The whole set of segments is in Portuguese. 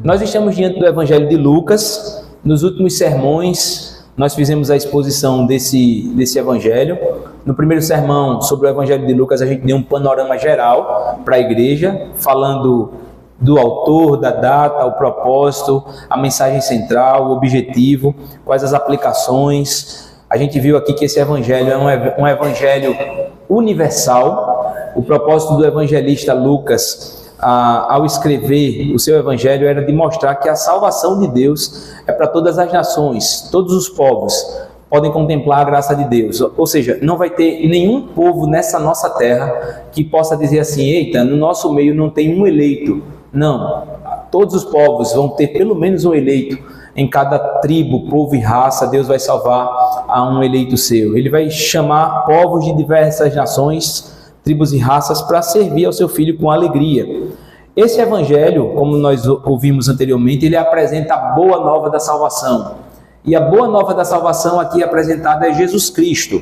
Nós estamos diante do Evangelho de Lucas. Nos últimos sermões, nós fizemos a exposição desse Evangelho. No primeiro sermão sobre o Evangelho de Lucas, a gente deu um panorama geral para a igreja, falando do autor, da data, o propósito, a mensagem central, o objetivo, quais as aplicações. A gente viu aqui que esse Evangelho é um Evangelho universal. O propósito do evangelista Lucas, ao escrever o seu Evangelho, era de mostrar que a salvação de Deus é para todas as nações, todos os povos podem contemplar a graça de Deus. Ou seja, não vai ter nenhum povo nessa nossa terra que possa dizer assim: eita, no nosso meio não tem um eleito. Não, todos os povos vão ter pelo menos um eleito. Em cada tribo, povo e raça, Deus vai salvar a um eleito seu. Ele vai chamar povos de diversas nações, tribos e raças, para servir ao seu filho com alegria. Esse evangelho, como nós ouvimos anteriormente, ele apresenta a boa nova da salvação. E a boa nova da salvação aqui apresentada é Jesus Cristo.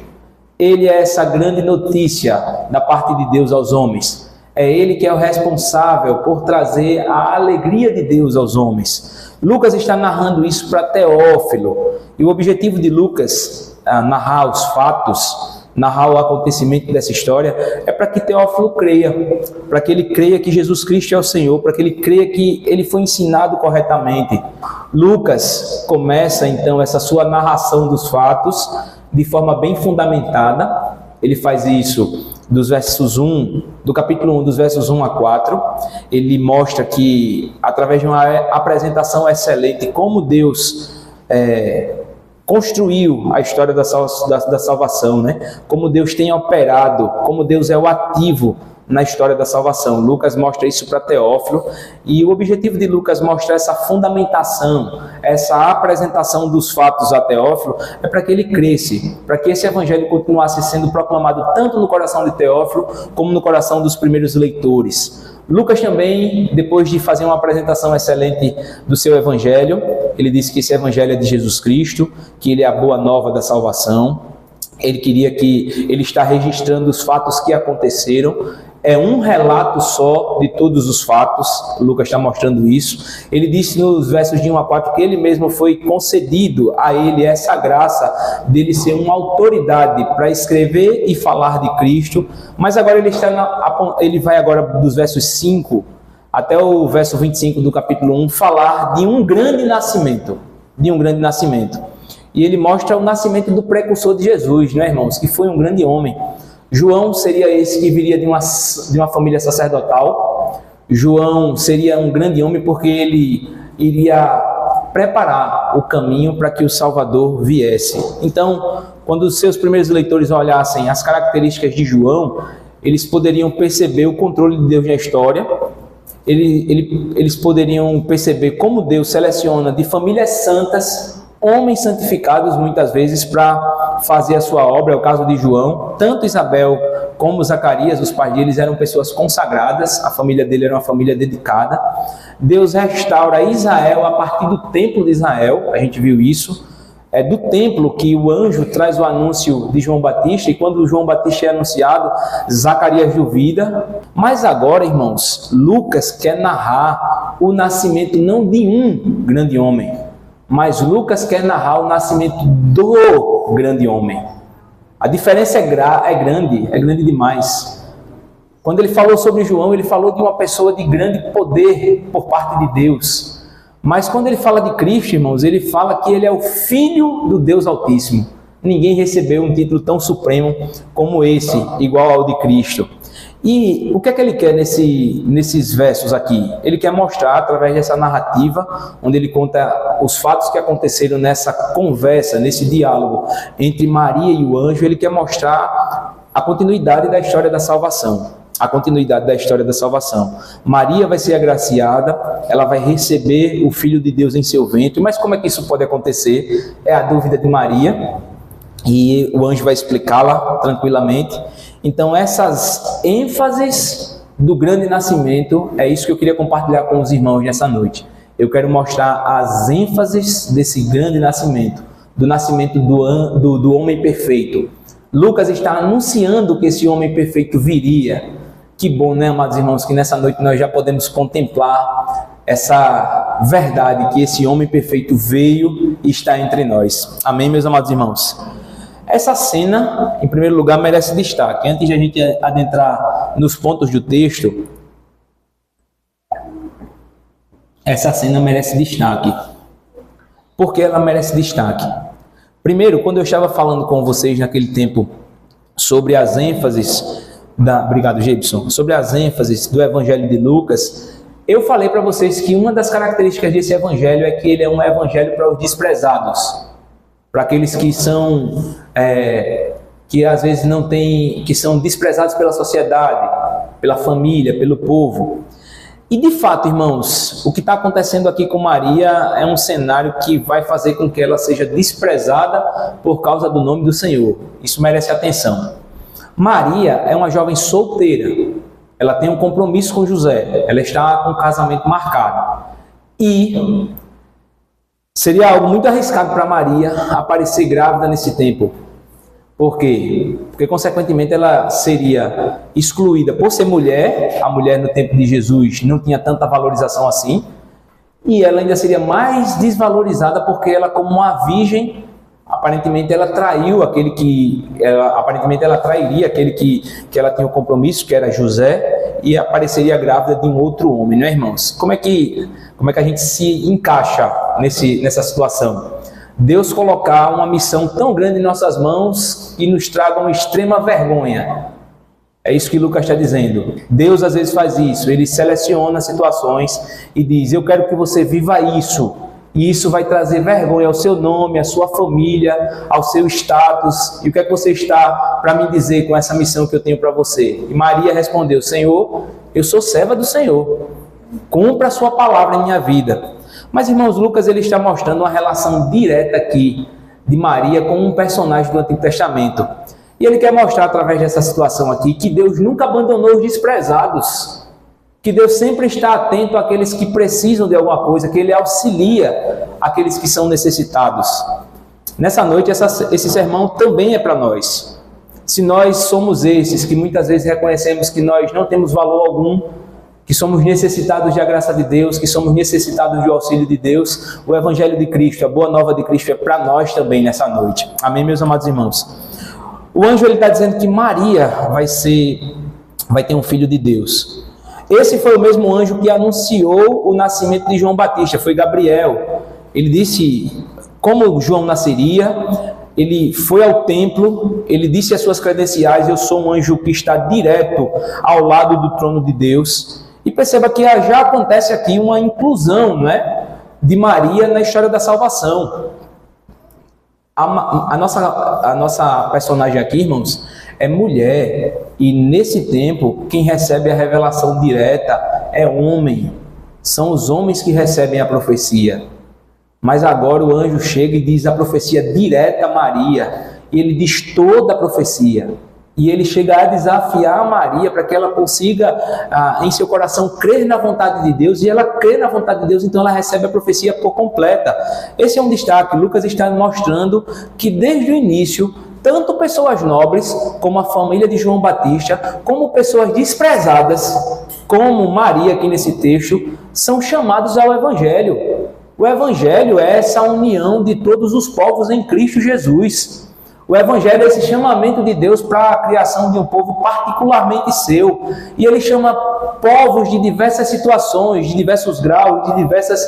Ele é essa grande notícia da parte de Deus aos homens. É Ele que é o responsável por trazer a alegria de Deus aos homens. Lucas está narrando isso para Teófilo. E o objetivo de Lucas, narrar os fatos, narrar o acontecimento dessa história, é para que Teófilo creia, para que ele creia que Jesus Cristo é o Senhor, para que ele creia que ele foi ensinado corretamente. Lucas começa então essa sua narração dos fatos de forma bem fundamentada. Ele faz isso do capítulo 1, dos versos 1 a 4, ele mostra que, através de uma apresentação excelente, como Deus construiu a história da salvação, né? Como Deus tem operado, como Deus é o ativo na história da salvação. Lucas mostra isso para Teófilo, e o objetivo de Lucas mostrar essa fundamentação, essa apresentação dos fatos a Teófilo, é para que ele cresça, para que esse evangelho continuasse sendo proclamado tanto no coração de Teófilo, como no coração dos primeiros leitores. Lucas também, depois de fazer uma apresentação excelente do seu evangelho, ele disse que esse evangelho é de Jesus Cristo, que ele é a boa nova da salvação. Ele está registrando os fatos que aconteceram. É um relato só de todos os fatos. Lucas está mostrando isso. Ele disse nos versos de 1 a 4 que ele mesmo foi concedido a ele essa graça dele ser uma autoridade para escrever e falar de Cristo. Mas agora ele vai agora dos versos 5 até o verso 25 do capítulo 1 falar de um grande nascimento. E ele mostra o nascimento do precursor de Jesus, né, irmãos? Que foi um grande homem. João seria esse que viria de uma família sacerdotal. João seria um grande homem porque ele iria preparar o caminho para que o Salvador viesse. Então, quando os seus primeiros leitores olhassem as características de João, eles poderiam perceber o controle de Deus na história. Eles poderiam perceber como Deus seleciona de famílias santas homens santificados muitas vezes para fazer a sua obra. É o caso de João. Tanto Isabel como Zacarias, os pais deles, eram pessoas consagradas, a família dele era uma família dedicada. Deus restaura Israel a partir do templo de Israel, a gente viu isso. É do templo que o anjo traz o anúncio de João Batista, e quando João Batista é anunciado, Zacarias duvida. Mas agora, irmãos, Lucas quer narrar o nascimento não de um grande homem, mas Lucas quer narrar o nascimento do grande homem. A diferença é grande demais. Quando ele falou sobre João, ele falou de uma pessoa de grande poder por parte de Deus. Mas quando ele fala de Cristo, irmãos, ele fala que ele é o Filho do Deus Altíssimo. Ninguém recebeu um título tão supremo como esse, igual ao de Cristo. E o que é que ele quer nesses versos aqui? Ele quer mostrar, através dessa narrativa, onde ele conta os fatos que aconteceram nessa conversa, nesse diálogo entre Maria e o anjo, ele quer mostrar a continuidade da história da salvação. Maria vai ser agraciada, ela vai receber o Filho de Deus em seu ventre. Mas como é que isso pode acontecer? É a dúvida de Maria, e o anjo vai explicá-la tranquilamente. Então, essas ênfases do grande nascimento, é isso que eu queria compartilhar com os irmãos nessa noite. Eu quero mostrar as ênfases desse grande nascimento, do nascimento do homem perfeito. Lucas está anunciando que esse homem perfeito viria. Que bom, né, amados irmãos, que nessa noite nós já podemos contemplar essa verdade que esse homem perfeito veio e está entre nós. Amém, meus amados irmãos? Essa cena, em primeiro lugar, merece destaque. Antes de a gente adentrar nos pontos do texto, essa cena merece destaque. Por que ela merece destaque? Primeiro, quando eu estava falando com vocês naquele tempo sobre as ênfases obrigado, Gibson, sobre as ênfases do Evangelho de Lucas, eu falei para vocês que uma das características desse Evangelho é que ele é um Evangelho para os desprezados, para aqueles que são, que às vezes não têm, que são desprezados pela sociedade, pela família, pelo povo. E de fato, irmãos, o que está acontecendo aqui com Maria é um cenário que vai fazer com que ela seja desprezada por causa do nome do Senhor. Isso merece atenção. Maria é uma jovem solteira. Ela tem um compromisso com José. Ela está com um casamento marcado. E seria algo muito arriscado para Maria aparecer grávida nesse tempo. Por quê? Porque, consequentemente, ela seria excluída por ser mulher. A mulher, no tempo de Jesus, não tinha tanta valorização assim. E ela ainda seria mais desvalorizada porque ela, como uma virgem, aparentemente ela traiu aquele que... aparentemente ela trairia aquele que ela tinha o compromisso, que era José, e apareceria grávida de um outro homem, não é, irmãos? Como é que a gente se encaixa nessa situação? Deus colocar uma missão tão grande em nossas mãos e nos traga uma extrema vergonha. É isso que Lucas está dizendo. Deus às vezes faz isso. Ele seleciona situações e diz: eu quero que você viva isso. E isso vai trazer vergonha ao seu nome, à sua família, ao seu status. E o que é que você está para me dizer com essa missão que eu tenho para você? E Maria respondeu: Senhor, eu sou serva do Senhor. Cumpra a sua palavra em minha vida. Mas, irmãos, Lucas ele está mostrando uma relação direta aqui de Maria com um personagem do Antigo Testamento. E ele quer mostrar através dessa situação aqui que Deus nunca abandonou os desprezados, que Deus sempre está atento àqueles que precisam de alguma coisa, que Ele auxilia aqueles que são necessitados. Nessa noite, esse sermão também é para nós. Se nós somos esses que muitas vezes reconhecemos que nós não temos valor algum, que somos necessitados da graça de Deus, que somos necessitados do auxílio de Deus, o Evangelho de Cristo, a boa nova de Cristo é para nós também nessa noite. Amém, meus amados irmãos? O anjo está dizendo que Maria vai ter um filho de Deus. Esse foi o mesmo anjo que anunciou o nascimento de João Batista, foi Gabriel. Ele disse como João nasceria, ele foi ao templo, ele disse as suas credenciais: eu sou um anjo que está direto ao lado do trono de Deus. E perceba que já acontece aqui uma inclusão, não é, de Maria na história da salvação. A nossa personagem aqui, irmãos, é mulher. E nesse tempo, quem recebe a revelação direta é homem. São os homens que recebem a profecia. Mas agora o anjo chega e diz a profecia direta a Maria. E ele diz toda a profecia. E ele chega a desafiar a Maria para que ela consiga, em seu coração, crer na vontade de Deus. E ela crê na vontade de Deus, então ela recebe a profecia por completa. Esse é um destaque. Lucas está mostrando que desde o início, tanto pessoas nobres, como a família de João Batista, como pessoas desprezadas, como Maria aqui nesse texto, são chamados ao Evangelho. O Evangelho é essa união de todos os povos em Cristo Jesus. O Evangelho é esse chamamento de Deus para a criação de um povo particularmente seu. E ele chama povos de diversas situações, de diversos graus, de diversas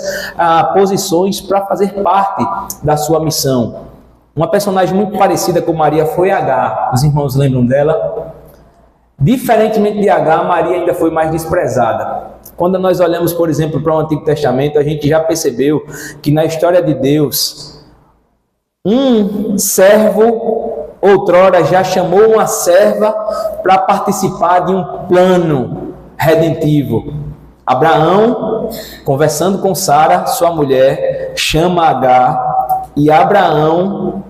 posições para fazer parte da sua missão. Uma personagem muito parecida com Maria foi Agar. Os irmãos lembram dela? Diferentemente de Agar, Maria ainda foi mais desprezada. Quando nós olhamos, por exemplo, para o Antigo Testamento, a gente já percebeu que na história de Deus, um servo outrora já chamou uma serva para participar de um plano redentivo. Abraão, conversando com Sara, sua mulher, chama Agar, e Abraão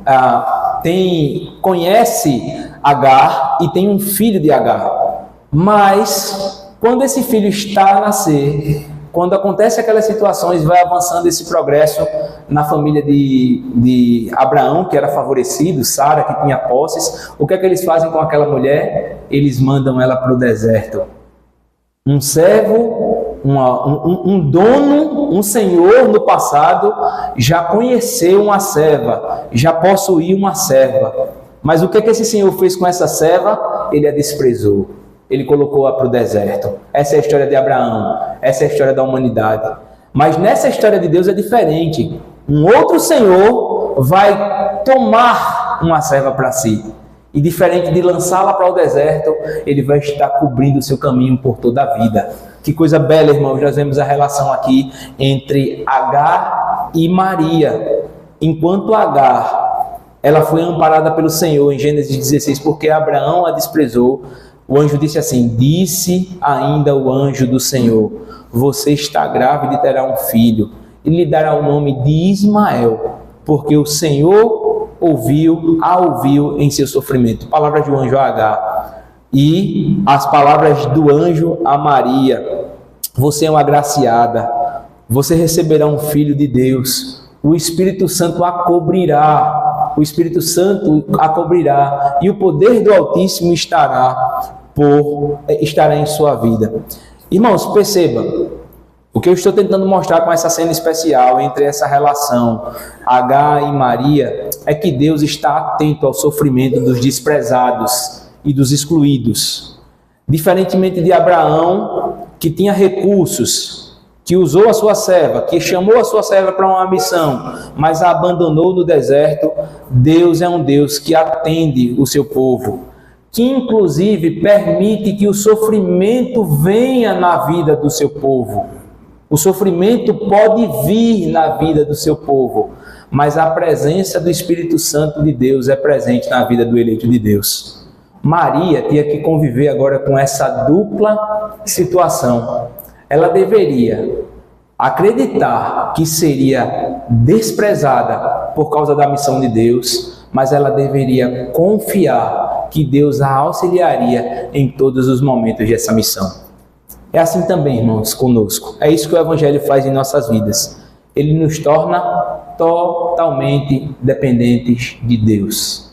conhece Agar e tem um filho de Agar. Mas, quando esse filho está a nascer, quando acontece aquelas situações, vai avançando esse progresso na família de Abraão, que era favorecido, Sara, que tinha posses. O que é que eles fazem com aquela mulher? Eles mandam ela para o deserto. Um servo, um dono um senhor no passado já conheceu uma serva, já possuía uma serva. Mas o que esse senhor fez com essa serva? Ele a desprezou. Ele colocou-a para o deserto. Essa é a história de Abraão. Essa é a história da humanidade. Mas nessa história de Deus é diferente. Um outro senhor vai tomar uma serva para si. E diferente de lançá-la para o deserto, ele vai estar cobrindo o seu caminho por toda a vida. Que coisa bela, irmãos. Nós vemos a relação aqui entre Agar e Maria. Enquanto Agar, ela foi amparada pelo Senhor em Gênesis 16, porque Abraão a desprezou. O anjo disse assim: disse ainda o anjo do Senhor: você está grávida e terá um filho, e lhe dará o nome de Ismael, porque o Senhor a ouviu em seu sofrimento. Palavras do anjo a Agar. E as palavras do anjo a Maria: você é uma agraciada, você receberá um filho de Deus, o Espírito Santo a cobrirá, e o poder do Altíssimo estará em sua vida. Irmãos, perceba, o que eu estou tentando mostrar com essa cena especial entre essa relação Agar e Maria é que Deus está atento ao sofrimento dos desprezados e dos excluídos. Diferentemente de Abraão, que tinha recursos, que usou a sua serva, que chamou a sua serva para uma missão, mas a abandonou no deserto, Deus é um Deus que atende o seu povo, que inclusive permite que o sofrimento venha na vida do seu povo. O sofrimento pode vir na vida do seu povo, mas a presença do Espírito Santo de Deus é presente na vida do eleito de Deus. Maria tinha que conviver agora com essa dupla situação. Ela deveria acreditar que seria desprezada por causa da missão de Deus, mas ela deveria confiar que Deus a auxiliaria em todos os momentos dessa missão. É assim também, irmãos, conosco. É isso que o Evangelho faz em nossas vidas. Ele nos torna totalmente dependentes de Deus.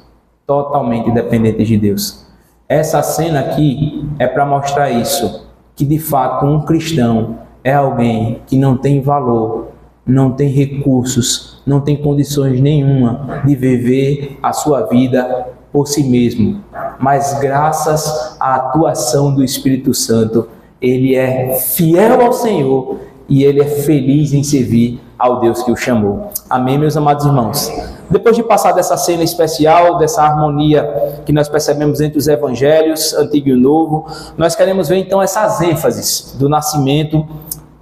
Totalmente dependentes de Deus. Essa cena aqui é para mostrar isso, que de fato um cristão é alguém que não tem valor, não tem recursos, não tem condições nenhuma de viver a sua vida por si mesmo, mas graças à atuação do Espírito Santo, ele é fiel ao Senhor e ele é feliz em servir ao Deus que o chamou. Amém, meus amados irmãos? Depois de passar dessa cena especial, dessa harmonia que nós percebemos entre os evangelhos, Antigo e Novo, nós queremos ver então essas ênfases do nascimento,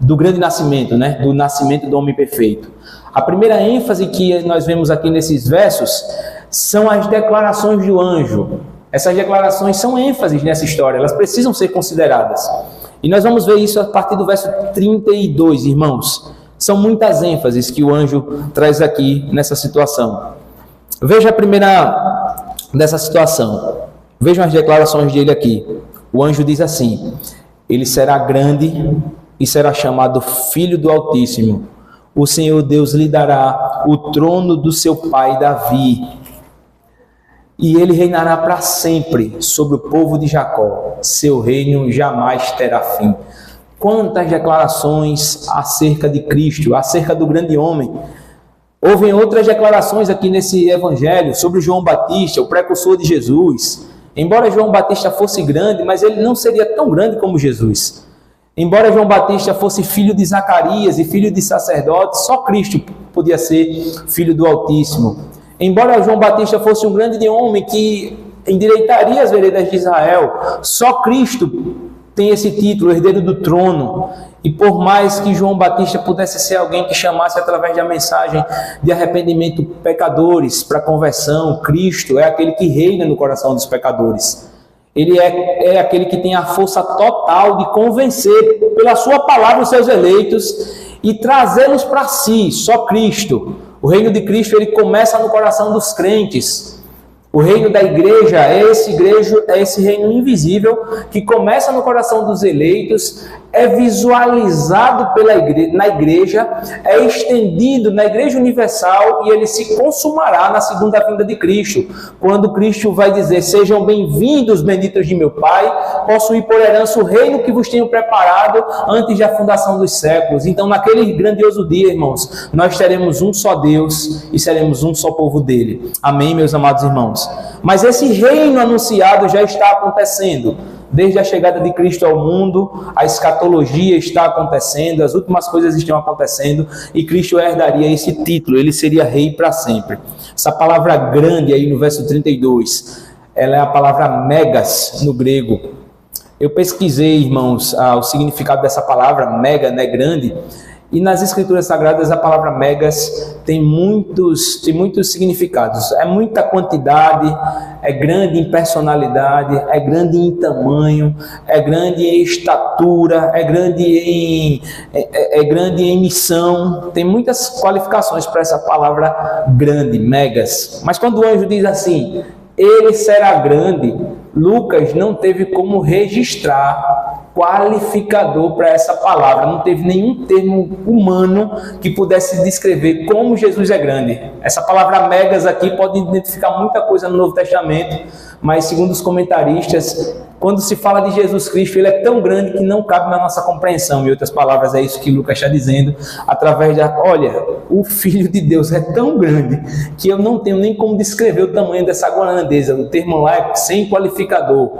do grande nascimento, né? Do nascimento do homem perfeito. A primeira ênfase que nós vemos aqui nesses versos são as declarações do anjo. Essas declarações são ênfases nessa história, elas precisam ser consideradas. E nós vamos ver isso a partir do verso 32, irmãos. São muitas ênfases que o anjo traz aqui nessa situação. Veja a primeira dessa situação. Vejam as declarações dele aqui. O anjo diz assim: ele será grande e será chamado Filho do Altíssimo. O Senhor Deus lhe dará o trono do seu pai Davi, e ele reinará para sempre sobre o povo de Jacó. Seu reino jamais terá fim. Quantas declarações acerca de Cristo, acerca do grande homem. Houve outras declarações aqui nesse evangelho sobre João Batista, o precursor de Jesus. Embora João Batista fosse grande, mas ele não seria tão grande como Jesus. Embora João Batista fosse filho de Zacarias e filho de sacerdote, só Cristo podia ser filho do Altíssimo. Embora João Batista fosse um grande homem que endireitaria as veredas de Israel, só Cristo tem esse título, herdeiro do trono. E por mais que João Batista pudesse ser alguém que chamasse através da mensagem de arrependimento pecadores para conversão, Cristo é aquele que reina no coração dos pecadores. Ele é aquele que tem a força total de convencer pela sua palavra os seus eleitos e trazê-los para si, só Cristo. O reino de Cristo ele começa no coração dos crentes. O reino da igreja é esse reino invisível que começa no coração dos eleitos, é visualizado na igreja, é estendido na igreja universal e ele se consumará na segunda vinda de Cristo, quando Cristo vai dizer: sejam bem-vindos, benditos de meu Pai, possuir por herança o reino que vos tenho preparado antes da fundação dos séculos. Então, naquele grandioso dia, irmãos, nós teremos um só Deus e seremos um só povo dele. Amém, meus amados irmãos? Mas esse reino anunciado já está acontecendo. Desde a chegada de Cristo ao mundo, a escatologia está acontecendo, as últimas coisas estão acontecendo e Cristo herdaria esse título, ele seria rei para sempre. Essa palavra grande aí no verso 32, ela é a palavra megas no grego. Eu pesquisei, irmãos, o significado dessa palavra, mega, né, grande, e nas Escrituras Sagradas a palavra megas tem muitos significados. É muita quantidade, é grande em personalidade, é grande em tamanho, é grande em estatura, é grande em missão. Tem muitas qualificações para essa palavra grande, megas. Mas quando o anjo diz assim, ele será grande, Lucas não teve como registrar qualificador para essa palavra, não teve nenhum termo humano que pudesse descrever como Jesus é grande. Essa palavra megas aqui pode identificar muita coisa no Novo Testamento, mas segundo os comentaristas, quando se fala de Jesus Cristo, ele é tão grande que não cabe na nossa compreensão. Em outras palavras, é isso que Lucas está dizendo, através olha, o Filho de Deus é tão grande que eu não tenho nem como descrever o tamanho dessa grandeza. O termo lá é sem qualificador.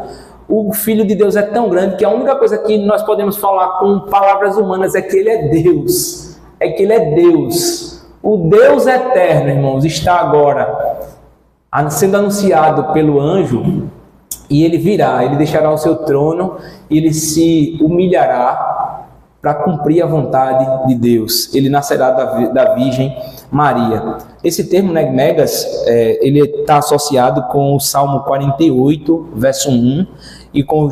O Filho de Deus é tão grande que a única coisa que nós podemos falar com palavras humanas é que ele é Deus. É que ele é Deus. O Deus eterno, irmãos, está agora sendo anunciado pelo anjo, e ele virá, ele deixará o seu trono, e ele se humilhará para cumprir a vontade de Deus. Ele nascerá da Virgem Maria. Esse termo, né, megas, ele está associado com o Salmo 48, verso 1, e com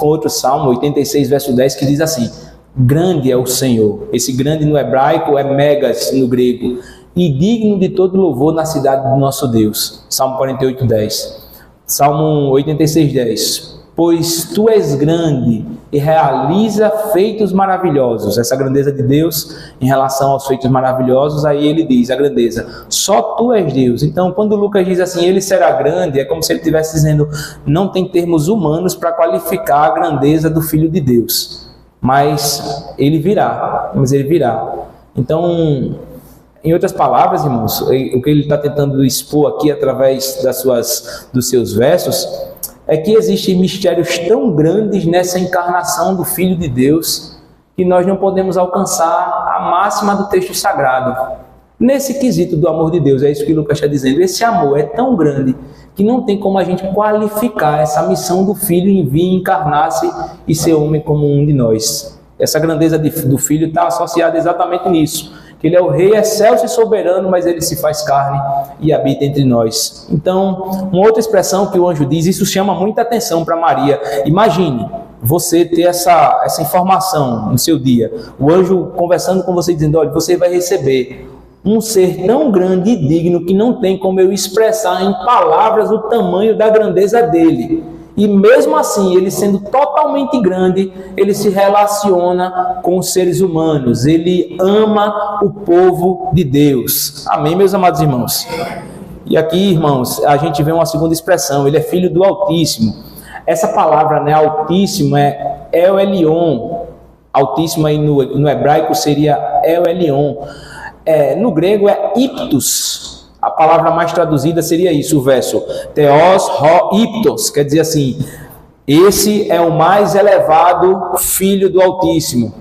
outro Salmo, 86, verso 10, que diz assim: grande é o Senhor. Esse grande no hebraico é megas no grego, e digno de todo louvor na cidade do nosso Deus. Salmo 48, 10. Salmo 86, 10. Pois tu és grande e realiza feitos maravilhosos. Essa grandeza de Deus em relação aos feitos maravilhosos, aí ele diz a grandeza, só tu és Deus. Então, quando Lucas diz assim, ele será grande, é como se ele estivesse dizendo, não tem termos humanos para qualificar a grandeza do Filho de Deus. Mas ele virá. Então, em outras palavras, irmãos, o que ele está tentando expor aqui através dos seus versos, é que existem mistérios tão grandes nessa encarnação do Filho de Deus que nós não podemos alcançar a máxima do texto sagrado. Nesse quesito do amor de Deus, é isso que Lucas está dizendo, esse amor é tão grande que não tem como a gente qualificar essa missão do Filho em vir encarnar-se e ser homem como um de nós. Essa grandeza do Filho está associada exatamente nisso, que ele é o Rei excelso e soberano, mas ele se faz carne e habita entre nós. Então, uma outra expressão que o anjo diz, isso chama muita atenção para Maria. Imagine você ter essa informação no seu dia, o anjo conversando com você, dizendo, olha, você vai receber um ser tão grande e digno que não tem como eu expressar em palavras o tamanho da grandeza dele. E mesmo assim, ele sendo totalmente grande, ele se relaciona com os seres humanos. Ele ama o povo de Deus. Amém, meus amados irmãos? E aqui, irmãos, a gente vê uma segunda expressão. Ele é filho do Altíssimo. Essa palavra, né, Altíssimo, é El Elyon. Altíssimo aí no hebraico seria El Elyon. No grego é Iptos. A palavra mais traduzida seria isso, o verso Theos Ho Iptos, quer dizer assim, esse é o mais elevado Filho do Altíssimo.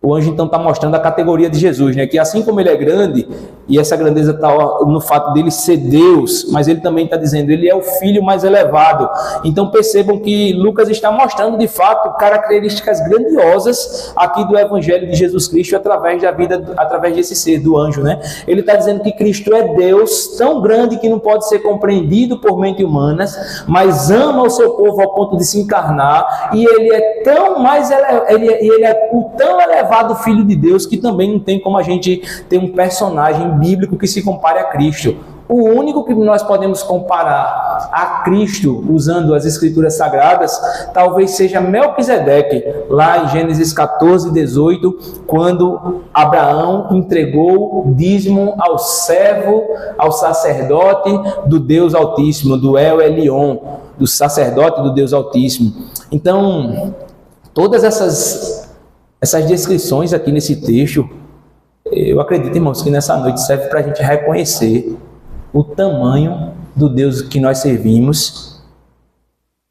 O anjo então está mostrando a categoria de Jesus, né? Que assim como ele é grande, e essa grandeza está no fato dele ser Deus, mas ele também está dizendo, ele é o Filho mais elevado. Então percebam que Lucas está mostrando de fato características grandiosas aqui do Evangelho de Jesus Cristo através desse ser, do anjo, né? Ele está dizendo que Cristo é Deus tão grande que não pode ser compreendido por mente humanas, mas ama o seu povo ao ponto de se encarnar, e ele é tão mais ele é o tão elevado Filho de Deus que também não tem como a gente ter um personagem bíblico que se compare a Cristo. O único que nós podemos comparar a Cristo usando as Escrituras Sagradas talvez seja Melquisedeque, lá em Gênesis 14, 18, quando Abraão entregou o dízimo ao servo, ao sacerdote do Deus Altíssimo, do El Elyon, do sacerdote do Deus Altíssimo. Então, todas essas descrições aqui nesse texto, eu acredito, irmãos, que nessa noite serve para a gente reconhecer o tamanho do Deus que nós servimos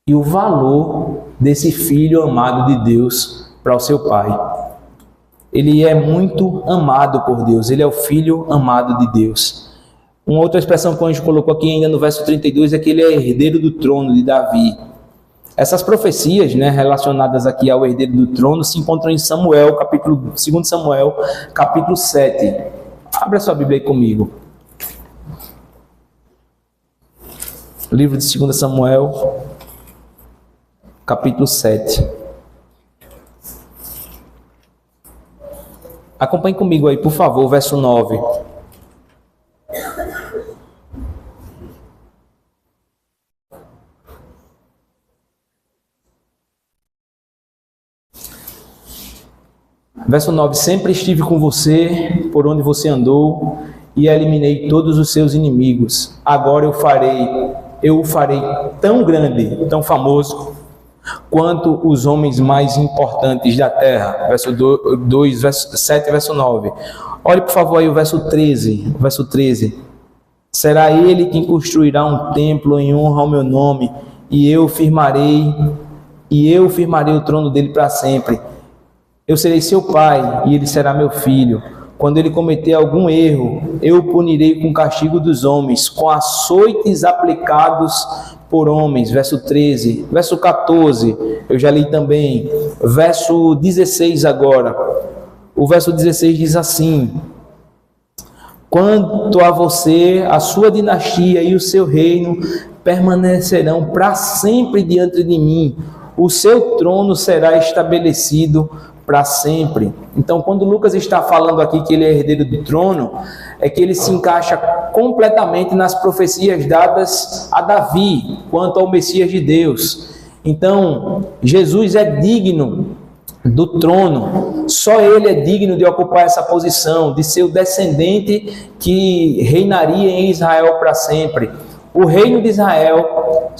e o valor desse filho amado de Deus para o seu Pai. Ele é muito amado por Deus, ele é o filho amado de Deus. Uma outra expressão que o anjo colocou aqui ainda no verso 32 é que ele é herdeiro do trono de Davi. Essas profecias, relacionadas aqui ao herdeiro do trono se encontram em Samuel, 2 Samuel, capítulo 7. Abra sua Bíblia aí comigo. Livro de 2 Samuel, capítulo 7. Acompanhe comigo aí, por favor, verso 9. Verso 9: sempre estive com você por onde você andou e eliminei todos os seus inimigos. Agora eu o farei tão grande, tão famoso, quanto os homens mais importantes da terra. Verso 2, verso 7, verso 9. Olhe por favor aí o verso 13. Verso 13. Será ele quem construirá um templo em honra ao meu nome, e eu firmarei o trono dele para sempre. Eu serei seu pai, e ele será meu filho. Quando ele cometer algum erro, eu o punirei com o castigo dos homens, com açoites aplicados por homens. Verso 13. Verso 14, eu já li também. Verso 16 agora. O verso 16 diz assim: quanto a você, a sua dinastia e o seu reino permanecerão para sempre diante de mim. O seu trono será estabelecido para sempre. Então, quando Lucas está falando aqui que ele é herdeiro do trono, é que ele se encaixa completamente nas profecias dadas a Davi quanto ao Messias de Deus. Então, Jesus é digno do trono, só ele é digno de ocupar essa posição, de ser o descendente que reinaria em Israel para sempre. O reino de Israel,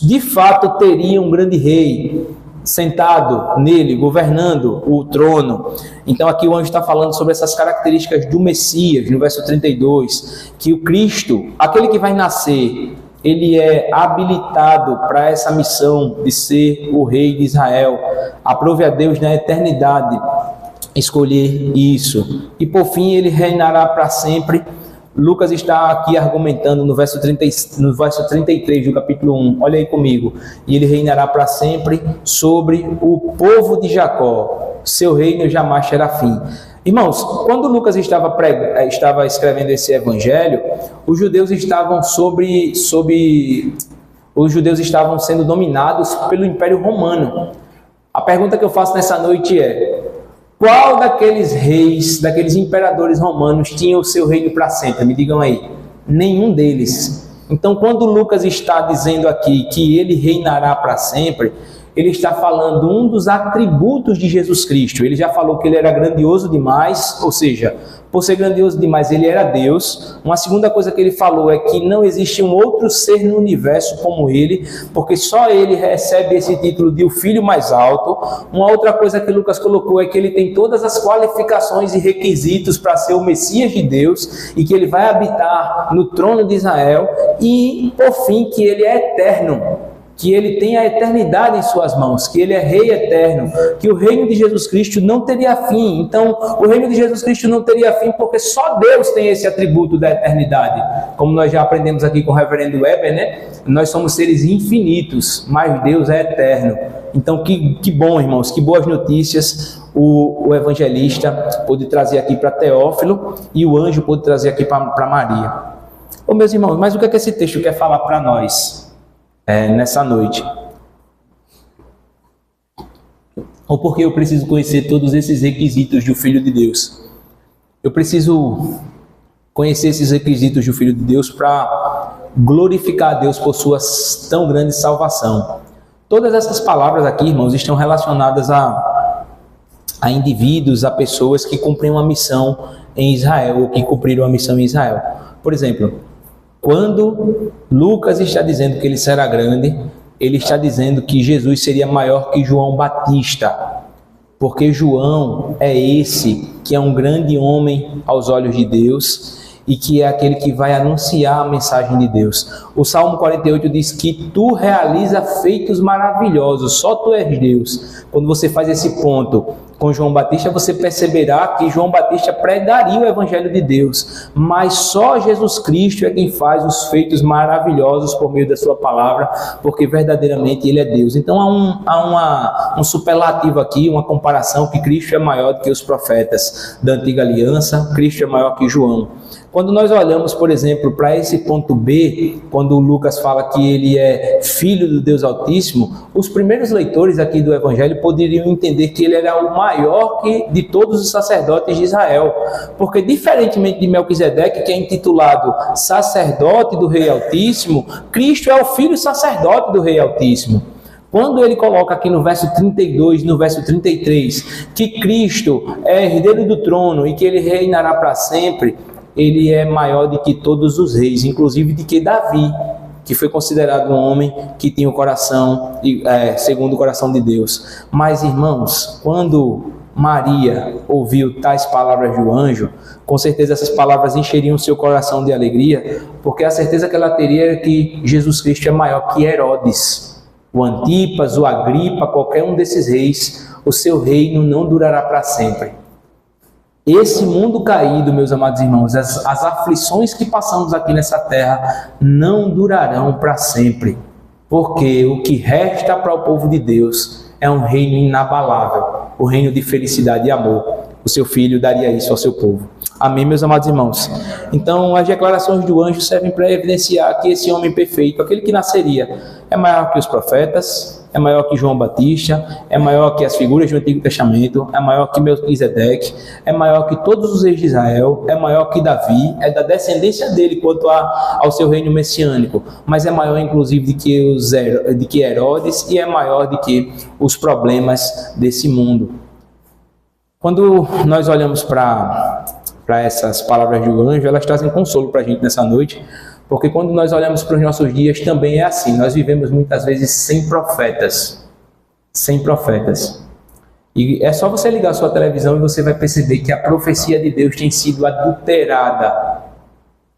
de fato, teria um grande rei sentado nele, governando o trono. Então aqui o anjo está falando sobre essas características do Messias, no verso 32, que o Cristo, aquele que vai nascer, ele é habilitado para essa missão de ser o rei de Israel. Aprove a Deus na eternidade escolher isso. E por fim ele reinará para sempre. Lucas está aqui argumentando no verso 33 do capítulo 1, olha aí comigo. E ele reinará para sempre sobre o povo de Jacó, seu reino jamais terá fim. Irmãos, quando Lucas estava escrevendo esse evangelho, os judeus estavam sendo dominados pelo Império Romano. A pergunta que eu faço nessa noite é: qual daqueles reis, daqueles imperadores romanos tinha o seu reino para sempre? Me digam aí. Nenhum deles. Então, quando Lucas está dizendo aqui que ele reinará para sempre, ele está falando um dos atributos de Jesus Cristo. Ele já falou que ele era grandioso demais, ou seja, por ser grandioso demais, ele era Deus. Uma segunda coisa que ele falou é que não existe um outro ser no universo como ele, porque só ele recebe esse título de o Filho mais alto. Uma outra coisa que Lucas colocou é que ele tem todas as qualificações e requisitos para ser o Messias de Deus e que ele vai habitar no trono de Israel. E, por fim, que ele é eterno, que ele tem a eternidade em suas mãos, que ele é rei eterno, que o reino de Jesus Cristo não teria fim. Então, o reino de Jesus Cristo não teria fim porque só Deus tem esse atributo da eternidade. Como nós já aprendemos aqui com o reverendo Weber, nós somos seres infinitos, mas Deus é eterno. Então, que bom, irmãos, que boas notícias o evangelista pôde trazer aqui para Teófilo e o anjo pôde trazer aqui para Maria. Ô, meus irmãos, mas o que é que esse texto quer falar para nós nessa noite? Ou porque eu preciso conhecer todos esses requisitos do Filho de Deus? Eu preciso conhecer esses requisitos do Filho de Deus para glorificar a Deus por sua tão grande salvação. Todas essas palavras aqui, irmãos, estão relacionadas a indivíduos, a pessoas que cumprem uma missão em Israel, ou que cumpriram a missão em Israel. Por exemplo, quando Lucas está dizendo que ele será grande, ele está dizendo que Jesus seria maior que João Batista, porque João é esse que é um grande homem aos olhos de Deus e que é aquele que vai anunciar a mensagem de Deus. O Salmo 48 diz que tu realiza feitos maravilhosos, só tu és Deus. Quando você faz esse ponto com João Batista, você perceberá que João Batista pregaria o Evangelho de Deus, mas só Jesus Cristo é quem faz os feitos maravilhosos por meio da sua palavra, porque verdadeiramente Ele é Deus. Então há um superlativo aqui, uma comparação, que Cristo é maior do que os profetas da antiga aliança, Cristo é maior que João. Quando nós olhamos, por exemplo, para esse ponto B, quando Lucas fala que ele é filho do Deus Altíssimo, os primeiros leitores aqui do Evangelho poderiam entender que ele era o maior de todos os sacerdotes de Israel, porque diferentemente de Melquisedeque, que é intitulado sacerdote do Rei Altíssimo, Cristo é o filho sacerdote do Rei Altíssimo. Quando ele coloca aqui no verso 32, no verso 33, que Cristo é herdeiro do trono e que ele reinará para sempre, ele é maior do que todos os reis, inclusive de que Davi, que foi considerado um homem que tinha o coração, segundo o coração de Deus. Mas, irmãos, quando Maria ouviu tais palavras do anjo, com certeza essas palavras encheriam seu coração de alegria, porque a certeza que ela teria era que Jesus Cristo é maior que Herodes, o Antipas, o Agripa, qualquer um desses reis. O seu reino não durará para sempre. Esse mundo caído, meus amados irmãos, as aflições que passamos aqui nessa terra não durarão para sempre, porque o que resta para o povo de Deus é um reino inabalável, o reino de felicidade e amor. O seu Filho daria isso ao seu povo. Amém, meus amados irmãos? Então, as declarações do anjo servem para evidenciar que esse homem perfeito, aquele que nasceria, é maior que os profetas, é maior que João Batista, é maior que as figuras do Antigo Testamento, é maior que Melquisedeque, é maior que todos os reis de Israel, é maior que Davi, é da descendência dele quanto ao seu reino messiânico, mas é maior inclusive de que Herodes, e é maior do que os problemas desse mundo. Quando nós olhamos para essas palavras do anjo, elas trazem consolo para a gente nessa noite, porque quando nós olhamos para os nossos dias também é assim. Nós vivemos muitas vezes sem profetas. E é só você ligar a sua televisão e você vai perceber que a profecia de Deus tem sido adulterada.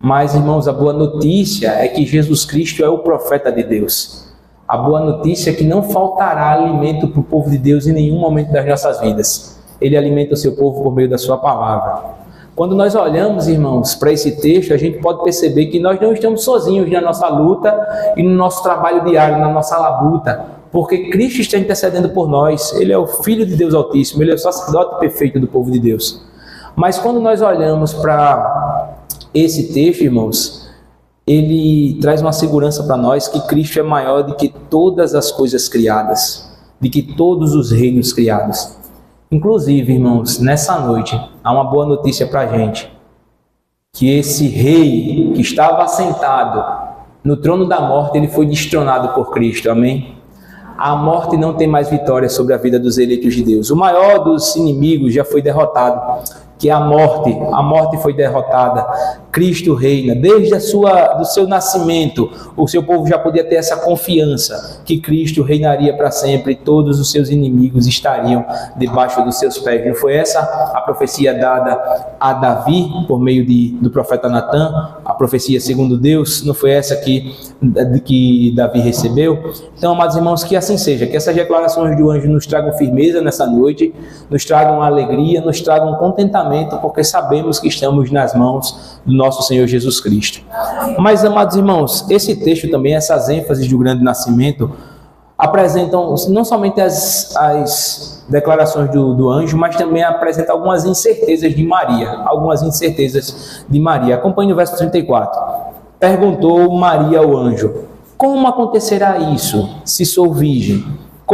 Mas, irmãos, a boa notícia é que Jesus Cristo é o profeta de Deus. A boa notícia é que não faltará alimento para o povo de Deus em nenhum momento das nossas vidas. Ele alimenta o seu povo por meio da sua palavra. Quando nós olhamos, irmãos, para esse texto, a gente pode perceber que nós não estamos sozinhos na nossa luta e no nosso trabalho diário, na nossa labuta, porque Cristo está intercedendo por nós. Ele é o Filho de Deus Altíssimo, Ele é o sacerdote perfeito do povo de Deus. Mas quando nós olhamos para esse texto, irmãos, ele traz uma segurança para nós que Cristo é maior do que todas as coisas criadas, de que todos os reinos criados. Inclusive, irmãos, nessa noite, há uma boa notícia para a gente, que esse rei que estava assentado no trono da morte, ele foi destronado por Cristo, amém? A morte não tem mais vitória sobre a vida dos eleitos de Deus. O maior dos inimigos já foi derrotado, que é a morte foi derrotada. Cristo reina, desde do seu nascimento, o seu povo já podia ter essa confiança, que Cristo reinaria para sempre, e todos os seus inimigos estariam debaixo dos seus pés. Não foi essa a profecia dada a Davi, por meio do profeta Natã, a profecia segundo Deus? Não foi essa que Davi recebeu? Então, amados irmãos, que assim seja, que essas declarações do anjo nos tragam firmeza nessa noite, nos tragam alegria, nos tragam contentamento, porque sabemos que estamos nas mãos do nosso Senhor Jesus Cristo. Mas, amados irmãos, esse texto também, essas ênfases do grande nascimento, apresentam não somente as declarações do anjo, mas também apresentam algumas incertezas de Maria. Acompanhe o verso 34. Perguntou Maria ao anjo: como acontecerá isso, se sou virgem?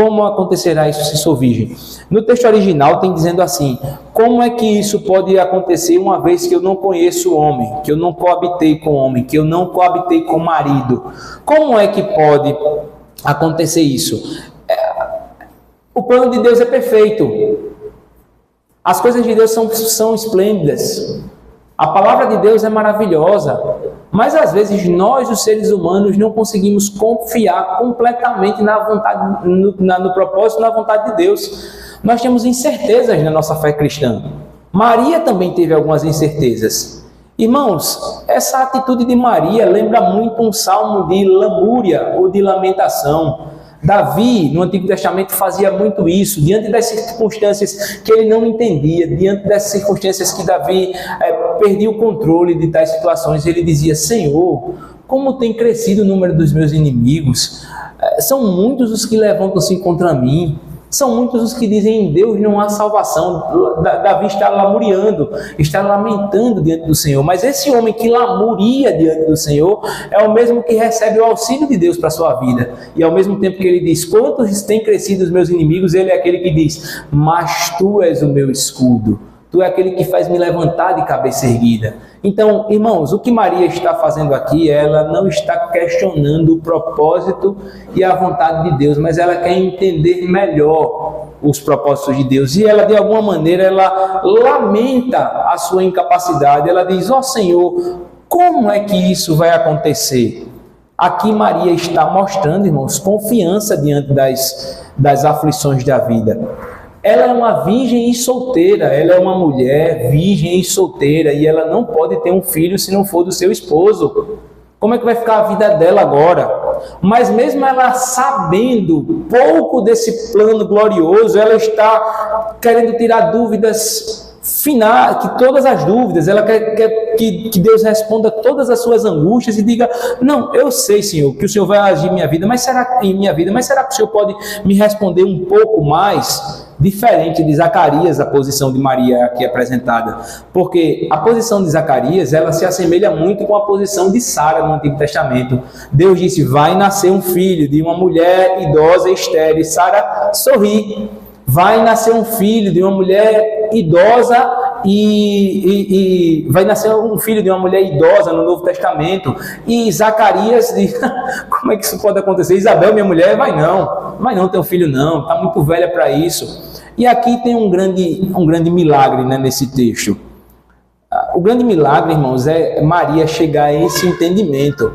Como acontecerá isso se sou virgem? No texto original tem dizendo assim: como é que isso pode acontecer uma vez que eu não conheço o homem, que eu não coabitei com o homem, que eu não coabitei com o marido? Como é que pode acontecer isso? O plano de Deus é perfeito. As coisas de Deus são esplêndidas. A palavra de Deus é maravilhosa, mas às vezes nós, os seres humanos, não conseguimos confiar completamente na vontade, no propósito, na vontade de Deus. Nós temos incertezas na nossa fé cristã. Maria também teve algumas incertezas. Irmãos, essa atitude de Maria lembra muito um salmo de lamúria ou de lamentação. Davi, no Antigo Testamento, fazia muito isso, diante das circunstâncias que ele não entendia, diante das circunstâncias que Davi perdia o controle de tais situações, ele dizia: Senhor, como tem crescido o número dos meus inimigos, são muitos os que levantam-se contra mim, são muitos os que dizem em Deus não há salvação. Davi está lamuriando, está lamentando diante do Senhor. Mas esse homem que lamuria diante do Senhor é o mesmo que recebe o auxílio de Deus para a sua vida. E ao mesmo tempo que ele diz: quantos têm crescido os meus inimigos, ele é aquele que diz: mas tu és o meu escudo. Tu é aquele que faz me levantar de cabeça erguida. Então, irmãos, o que Maria está fazendo aqui, ela não está questionando o propósito e a vontade de Deus, mas ela quer entender melhor os propósitos de Deus. E ela, de alguma maneira, ela lamenta a sua incapacidade. Ela diz: ó Senhor, como é que isso vai acontecer? Aqui Maria está mostrando, irmãos, confiança diante das aflições da vida. Ela é uma virgem e solteira, ela é uma mulher virgem e solteira, e ela não pode ter um filho se não for do seu esposo. Como é que vai ficar a vida dela agora? Mas mesmo ela sabendo pouco desse plano glorioso, ela está querendo tirar dúvidas finais, que todas as dúvidas, ela quer que Deus responda todas as suas angústias e diga: não, eu sei, Senhor, que o Senhor vai agir em minha vida, mas será que o Senhor pode me responder um pouco mais? Diferente de Zacarias, a posição de Maria aqui apresentada, porque a posição de Zacarias, ela se assemelha muito com a posição de Sara no Antigo Testamento. Deus disse: vai nascer um filho de uma mulher idosa e estéril. Sara sorri. Vai nascer um filho de uma mulher idosa e vai nascer um filho de uma mulher idosa no Novo Testamento. E Zacarias diz: como é que isso pode acontecer? Isabel, minha mulher, vai não ter um filho não, está muito velha para isso. E aqui tem um grande milagre, né, nesse texto. O grande milagre, irmãos, é Maria chegar a esse entendimento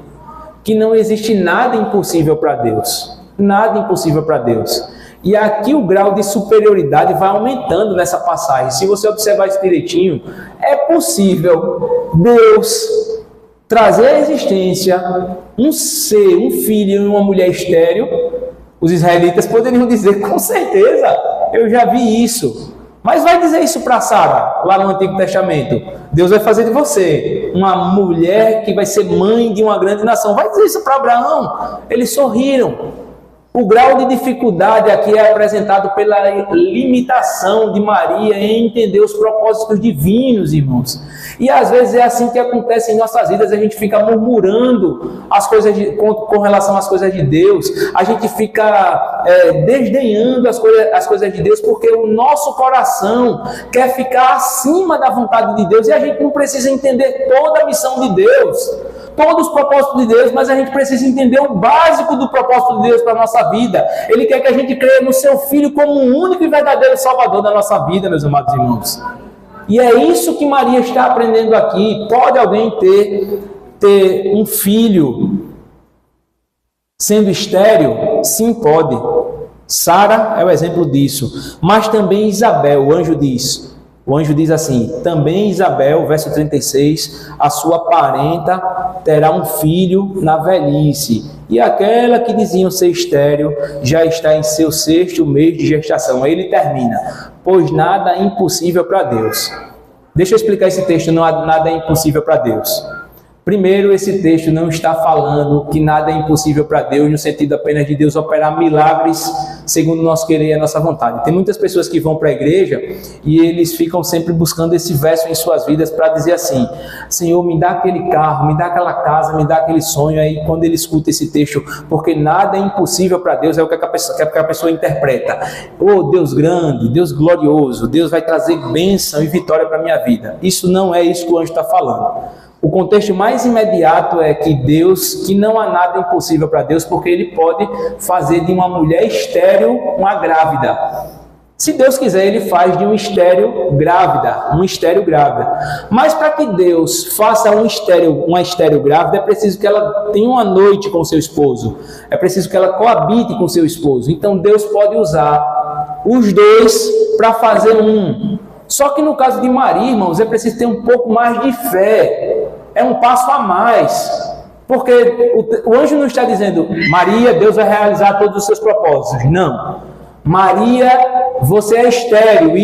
que não existe nada impossível para Deus. Nada impossível para Deus. E aqui o grau de superioridade vai aumentando nessa passagem. Se você observar isso direitinho, é possível Deus trazer à existência um ser, um filho e uma mulher estéril. Os israelitas poderiam dizer: com certeza, eu já vi isso. Mas vai dizer isso para Sara, lá no Antigo Testamento: Deus vai fazer de você uma mulher que vai ser mãe de uma grande nação. Vai dizer isso para Abraão. Eles sorriram. O grau de dificuldade aqui é apresentado pela limitação de Maria em entender os propósitos divinos, irmãos. E às vezes é assim que acontece em nossas vidas. A gente fica murmurando as coisas com relação às coisas de Deus. A gente fica desdenhando as coisas de Deus, porque o nosso coração quer ficar acima da vontade de Deus. E a gente não precisa entender toda a missão de Deus, todos os propósitos de Deus, mas a gente precisa entender o básico do propósito de Deus para a nossa vida. Ele quer que a gente creia no seu Filho como o único e verdadeiro Salvador da nossa vida, meus amados irmãos. E é isso que Maria está aprendendo aqui. Pode alguém ter um filho sendo estéril? Sim, pode. Sara é o exemplo disso. Mas também Isabel, o anjo diz assim: também Isabel, verso 36, a sua parenta terá um filho na velhice, e aquela que diziam ser estéril já está em seu 6º mês de gestação. Aí ele termina: pois nada é impossível para Deus. Deixa eu explicar esse texto: nada é impossível para Deus. Primeiro, esse texto não está falando que nada é impossível para Deus, no sentido apenas de Deus operar milagres segundo o nosso querer e a nossa vontade. Tem muitas pessoas que vão para a igreja e eles ficam sempre buscando esse verso em suas vidas para dizer assim: Senhor, me dá aquele carro, me dá aquela casa, me dá aquele sonho. Aí quando ele escuta esse texto, porque nada é impossível para Deus, é o que a pessoa interpreta. Oh, Deus grande, Deus glorioso, Deus vai trazer bênção e vitória para a minha vida. Isso não é isso que o anjo está falando. O contexto mais imediato é que que não há nada impossível para Deus, porque Ele pode fazer de uma mulher estéril uma grávida. Se Deus quiser, Ele faz de um estéril grávida, Mas para que Deus faça uma estéril grávida, é preciso que ela tenha uma noite com seu esposo, é preciso que ela coabite com seu esposo. Então Deus pode usar os dois para fazer um. Só que no caso de Maria, irmãos, é preciso ter um pouco mais de fé. É um passo a mais. Porque o anjo não está dizendo: Maria, Deus vai realizar todos os seus propósitos. Não. Maria, você é estéril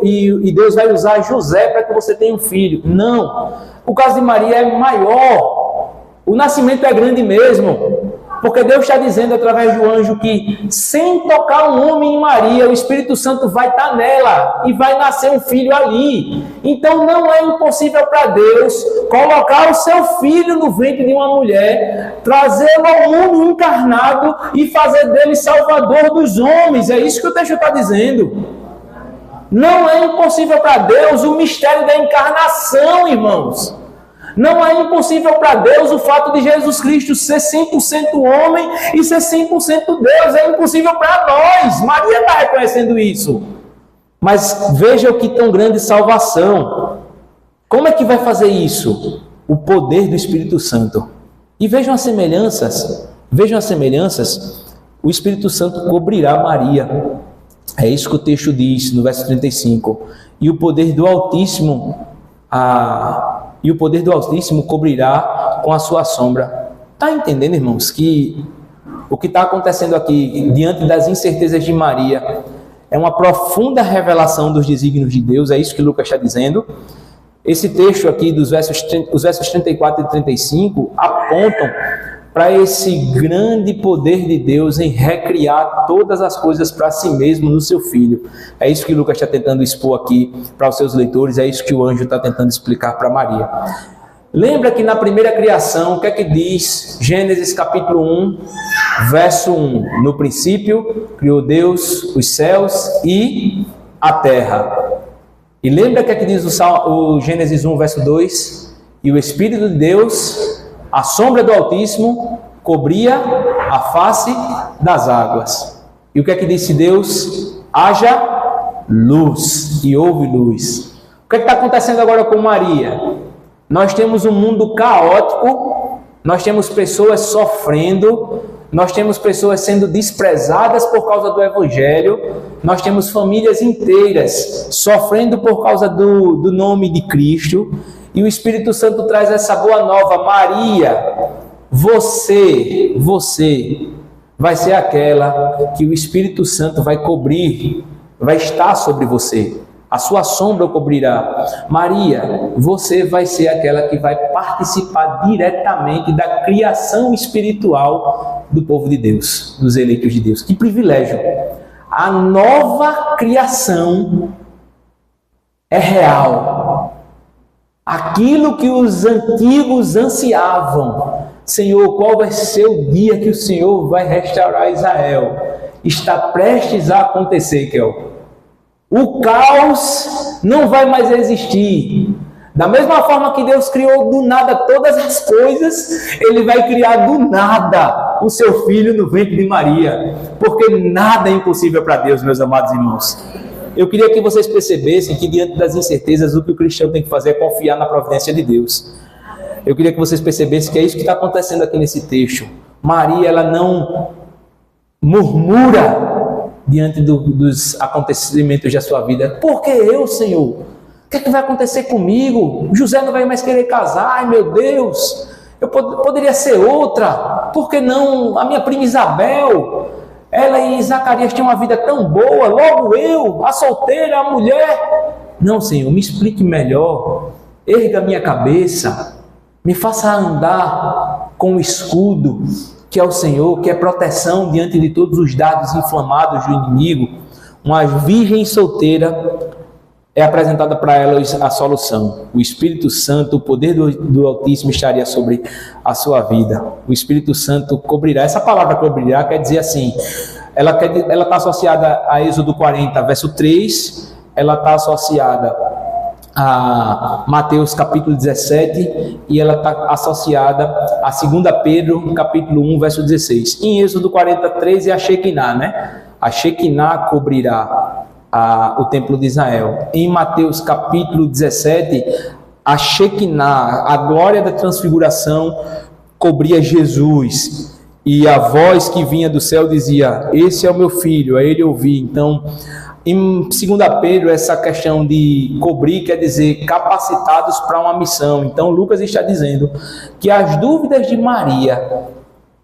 e Deus vai usar José para que você tenha um filho. Não. O caso de Maria é maior. O nascimento é grande mesmo. Porque Deus está dizendo através do anjo que, sem tocar um homem em Maria, o Espírito Santo vai estar nela e vai nascer um filho ali. Então não é impossível para Deus colocar o seu filho no ventre de uma mulher, trazê-lo ao mundo encarnado e fazer dele salvador dos homens. É isso que o texto está dizendo. Não é impossível para Deus o mistério da encarnação, irmãos. Não é impossível para Deus o fato de Jesus Cristo ser 100% homem e ser 100% Deus. É impossível para nós. Maria está reconhecendo isso. Mas veja o que tão grande salvação. Como é que vai fazer isso? O poder do Espírito Santo. E vejam as semelhanças. O Espírito Santo cobrirá Maria. É isso que o texto diz no verso 35. E o poder do Altíssimo cobrirá com a sua sombra. Está entendendo, irmãos, que o que está acontecendo aqui, diante das incertezas de Maria, é uma profunda revelação dos desígnios de Deus? É isso que Lucas está dizendo. Esse texto aqui, os versos 34 e 35, apontam para esse grande poder de Deus em recriar todas as coisas para si mesmo no seu Filho. É isso que Lucas está tentando expor aqui para os seus leitores, é isso que o anjo está tentando explicar para Maria. Lembra que na primeira criação, o que é que diz Gênesis capítulo 1, verso 1? No princípio, criou Deus os céus e a terra. E lembra que é que diz o Gênesis 1, verso 2? E o Espírito de Deus, a sombra do Altíssimo, cobria a face das águas. E o que é que disse Deus? Haja luz, e houve luz. O que é que está acontecendo agora com Maria? Nós temos um mundo caótico, nós temos pessoas sofrendo, nós temos pessoas sendo desprezadas por causa do Evangelho, nós temos famílias inteiras sofrendo por causa do nome de Cristo, e o Espírito Santo traz essa boa nova: Maria, você vai ser aquela que o Espírito Santo vai cobrir, vai estar sobre você. A sua sombra o cobrirá. Maria, você vai ser aquela que vai participar diretamente da criação espiritual do povo de Deus, dos eleitos de Deus. Que privilégio! A nova criação é real. Aquilo que os antigos ansiavam. Senhor, qual vai ser o dia que o Senhor vai restaurar Israel? Está prestes a acontecer, Kel. O caos não vai mais existir. Da mesma forma que Deus criou do nada todas as coisas, Ele vai criar do nada o seu Filho no ventre de Maria. Porque nada é impossível para Deus, meus amados irmãos. Eu queria que vocês percebessem que diante das incertezas, o que o cristão tem que fazer é confiar na providência de Deus. Eu queria que vocês percebessem que é isso que está acontecendo aqui nesse texto. Maria, ela não murmura diante dos acontecimentos da sua vida. Por que eu, Senhor? O que é que vai acontecer comigo? José não vai mais querer casar. Ai, meu Deus, eu poderia ser outra. Por que não a minha prima Isabel? Ela e Zacarias tinham uma vida tão boa, logo eu, a solteira, a mulher. Não, Senhor, me explique melhor. Erga minha cabeça. Me faça andar com o escudo, que é o Senhor, que é proteção diante de todos os dardos inflamados do inimigo. Uma virgem solteira é apresentada para ela a solução. O Espírito Santo, o poder do Altíssimo estaria sobre a sua vida. O Espírito Santo cobrirá. Essa palavra cobrirá quer dizer assim, ela está associada a Êxodo 40, verso 3, ela está associada a Mateus capítulo 17 e ela está associada a 2 Pedro capítulo 1, verso 16. Em Êxodo 43 é a Shekinah, né? A Shekinah cobrirá o templo de Israel. Em Mateus capítulo 17, a Shekinah, a glória da transfiguração, cobria Jesus. E a voz que vinha do céu dizia: esse é o meu filho, a ele ouvi. Então, em 2 Pedro, essa questão de cobrir quer dizer capacitados para uma missão. Então, Lucas está dizendo que as dúvidas de Maria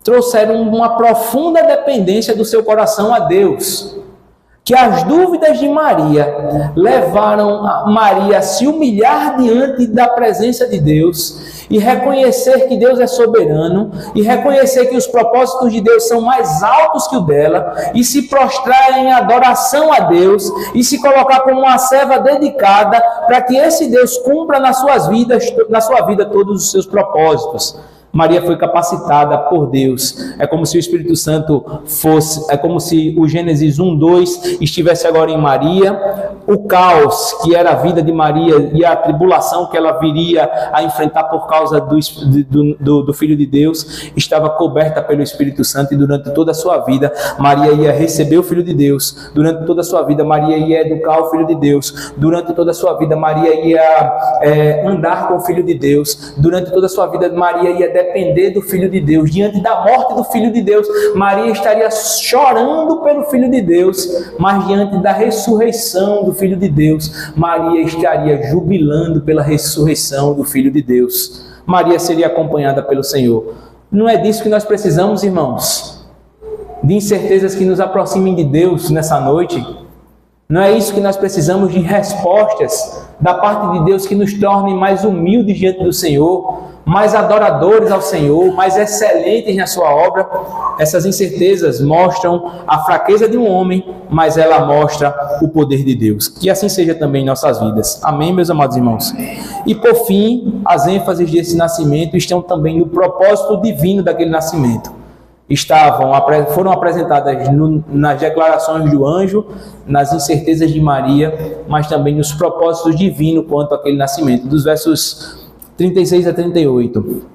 trouxeram uma profunda dependência do seu coração a Deus. Que as dúvidas de Maria levaram Maria a se humilhar diante da presença de Deus e reconhecer que Deus é soberano e reconhecer que os propósitos de Deus são mais altos que o dela e se prostrar em adoração a Deus e se colocar como uma serva dedicada para que esse Deus cumpra na sua vida todos os seus propósitos. Maria foi capacitada por Deus. É como se o Espírito Santo fosse, é como se o Gênesis 1:2 estivesse agora em Maria. O caos que era a vida de Maria e a tribulação que ela viria a enfrentar por causa do Filho de Deus estava coberta pelo Espírito Santo, e durante toda a sua vida Maria ia receber o Filho de Deus. Durante toda a sua vida Maria ia educar o Filho de Deus. Durante toda a sua vida Maria ia andar com o Filho de Deus. Durante toda a sua vida Maria ia depender do Filho de Deus. Diante da morte do Filho de Deus, Maria estaria chorando pelo Filho de Deus, mas diante da ressurreição do Filho de Deus, Maria estaria jubilando pela ressurreição do Filho de Deus. Maria seria acompanhada pelo Senhor. Não é disso que nós precisamos, irmãos? De incertezas que nos aproximem de Deus nessa noite? Não é isso que nós precisamos, de respostas da parte de Deus que nos tornem mais humildes diante do Senhor, mais adoradores ao Senhor, mais excelentes na sua obra? Essas incertezas mostram a fraqueza de um homem, mas ela mostra o poder de Deus. Que assim seja também em nossas vidas. Amém, meus amados irmãos? E por fim, as ênfases desse nascimento estão também no propósito divino daquele nascimento. Foram apresentadas nas declarações do anjo, nas incertezas de Maria, mas também nos propósitos divinos quanto àquele nascimento. Dos versos 36 a 38,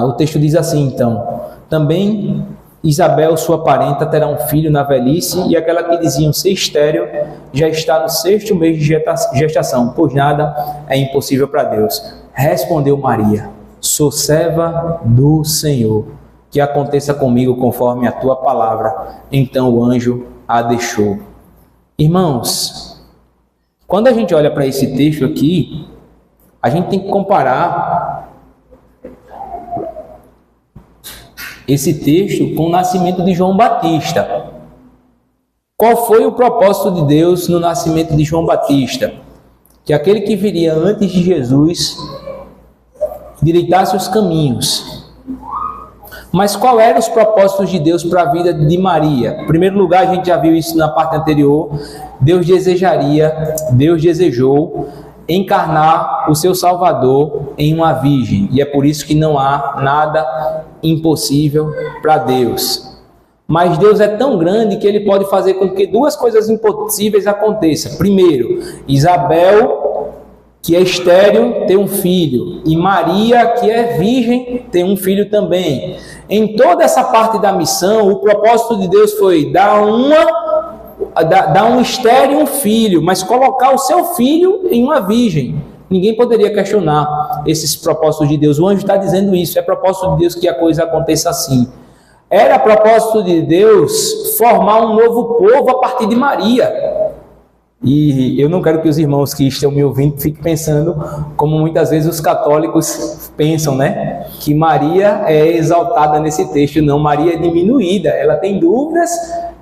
o texto diz assim, então: também Isabel, sua parenta, terá um filho na velhice, e aquela que diziam ser estéril já está no 6º mês de gestação, pois nada é impossível para Deus. Respondeu Maria: sou serva do Senhor, que aconteça comigo conforme a tua palavra. Então o anjo a deixou. Irmãos, quando a gente olha para esse texto aqui, a gente tem que comparar esse texto com o nascimento de João Batista. Qual foi o propósito de Deus no nascimento de João Batista? Que aquele que viria antes de Jesus endireitasse os caminhos. Mas qual eram os propósitos de Deus para a vida de Maria? Em primeiro lugar, a gente já viu isso na parte anterior. Deus desejou encarnar o seu Salvador em uma virgem, e é por isso que não há nada impossível para Deus. Mas Deus é tão grande que Ele pode fazer com que duas coisas impossíveis aconteçam. Primeiro, Isabel, que é estéril, tem um filho, e Maria, que é virgem, tem um filho também. Em toda essa parte da missão, o propósito de Deus foi dar um estéril um filho, mas colocar o seu filho em uma virgem. Ninguém poderia questionar esses propósitos de Deus. O anjo está dizendo isso, é propósito de Deus que a coisa aconteça assim. Era propósito de Deus formar um novo povo a partir de Maria. E eu não quero que os irmãos que estão me ouvindo fiquem pensando como muitas vezes os católicos pensam, né? Que Maria é exaltada nesse texto. Não, Maria é diminuída. Ela tem dúvidas,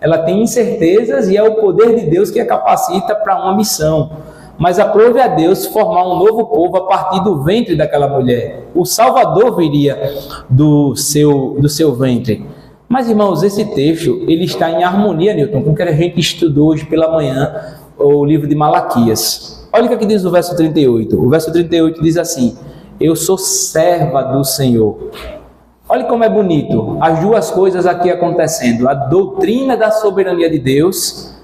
ela tem incertezas, e é o poder de Deus que a capacita para uma missão. mas aprove a Deus formar um novo povo a partir do ventre daquela mulher. O Salvador viria do seu ventre. Mas, irmãos, esse texto ele está em harmonia, Newton, com o que a gente estudou hoje pela manhã, o livro de Malaquias. Olha o que diz o verso 38. O verso 38 diz assim: eu sou serva do Senhor. Olha como é bonito, as duas coisas aqui acontecendo. A doutrina da soberania de Deus,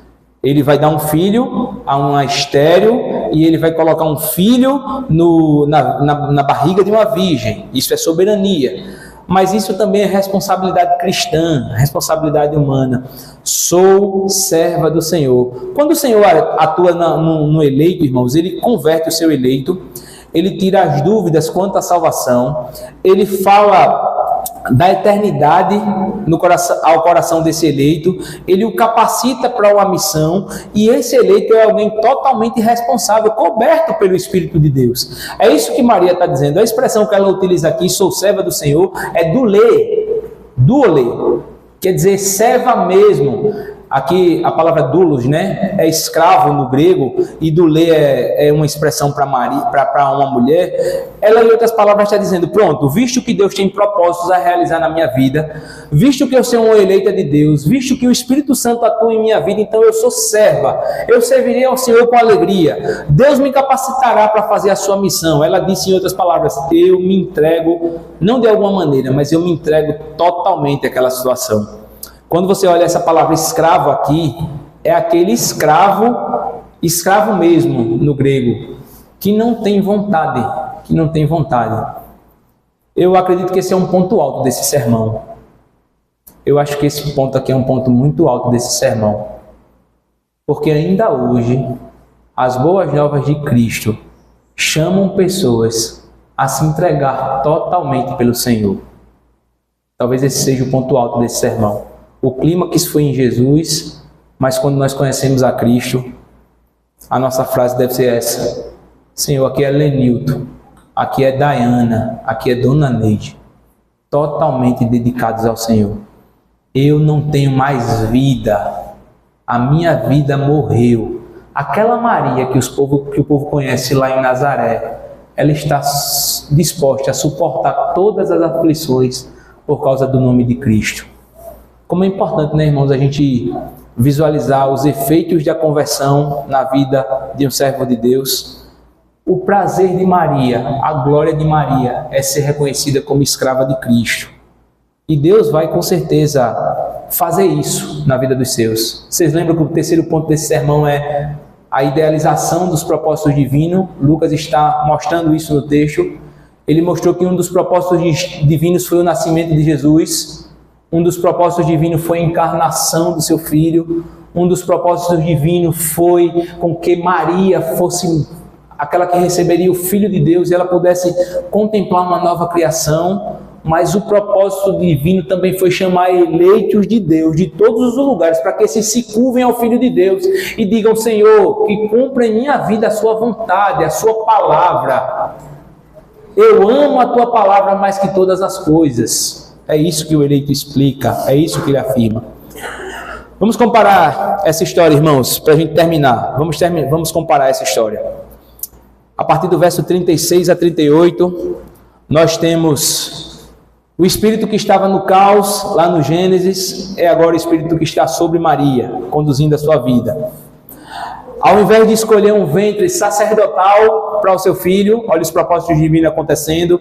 ele vai dar um filho a uma estéril e ele vai colocar um filho na barriga de uma virgem. Isso é soberania. Mas isso também é responsabilidade cristã, responsabilidade humana. Sou serva do Senhor. Quando o Senhor atua no eleito, irmãos, ele converte o seu eleito, ele tira as dúvidas quanto à salvação, ele fala da eternidade ao coração desse eleito, ele o capacita para uma missão, e esse eleito é alguém totalmente responsável, coberto pelo Espírito de Deus. É isso que Maria está dizendo. A expressão que ela utiliza aqui, sou serva do Senhor, é duole, quer dizer serva mesmo. Aqui a palavra doulos, né, é escravo no grego, e doulê é uma expressão para uma mulher. Ela, em outras palavras, está dizendo: pronto, visto que Deus tem propósitos a realizar na minha vida, visto que eu sou uma eleita de Deus, visto que o Espírito Santo atua em minha vida, então eu sou serva, eu servirei ao Senhor com alegria, Deus me capacitará para fazer a sua missão. Ela disse, em outras palavras, eu me entrego, não de alguma maneira, mas eu me entrego totalmente àquela situação. Quando você olha essa palavra escravo aqui, é aquele escravo mesmo no grego, que não tem vontade, Eu acredito que esse é um ponto alto desse sermão. Eu acho que esse ponto aqui é um ponto muito alto desse sermão. Porque ainda hoje, as boas novas de Cristo chamam pessoas a se entregar totalmente pelo Senhor. Talvez esse seja o ponto alto desse sermão. O clímax foi em Jesus, mas quando nós conhecemos a Cristo, a nossa frase deve ser essa: Senhor, aqui é Lenilton, aqui é Diana, aqui é Dona Neide, totalmente dedicados ao Senhor. Eu não tenho mais vida, a minha vida morreu. Aquela Maria que o povo conhece lá em Nazaré, ela está disposta a suportar todas as aflições por causa do nome de Cristo. Como é importante, né, irmãos, a gente visualizar os efeitos da conversão na vida de um servo de Deus. O prazer de Maria, a glória de Maria é ser reconhecida como escrava de Cristo. E Deus vai com certeza fazer isso na vida dos seus. Vocês lembram que o terceiro ponto desse sermão é a idealização dos propósitos divinos? Lucas está mostrando isso no texto. Ele mostrou que um dos propósitos divinos foi o nascimento de Jesus. Um dos propósitos divinos foi a encarnação do seu filho. Um dos propósitos divinos foi com que Maria fosse aquela que receberia o Filho de Deus e ela pudesse contemplar uma nova criação. Mas o propósito divino também foi chamar eleitos de Deus de todos os lugares para que esses se curvem ao Filho de Deus e digam: Senhor, que cumpra em minha vida a sua vontade, a sua palavra. Eu amo a tua palavra mais que todas as coisas. É isso que o eleito explica, é isso que ele afirma. Vamos comparar essa história, irmãos, para a gente terminar. Vamos comparar essa história. A partir do verso 36 a 38, nós temos o Espírito que estava no caos, lá no Gênesis, é agora o Espírito que está sobre Maria, conduzindo a sua vida. Ao invés de escolher um ventre sacerdotal para o seu filho, olha os propósitos divinos acontecendo,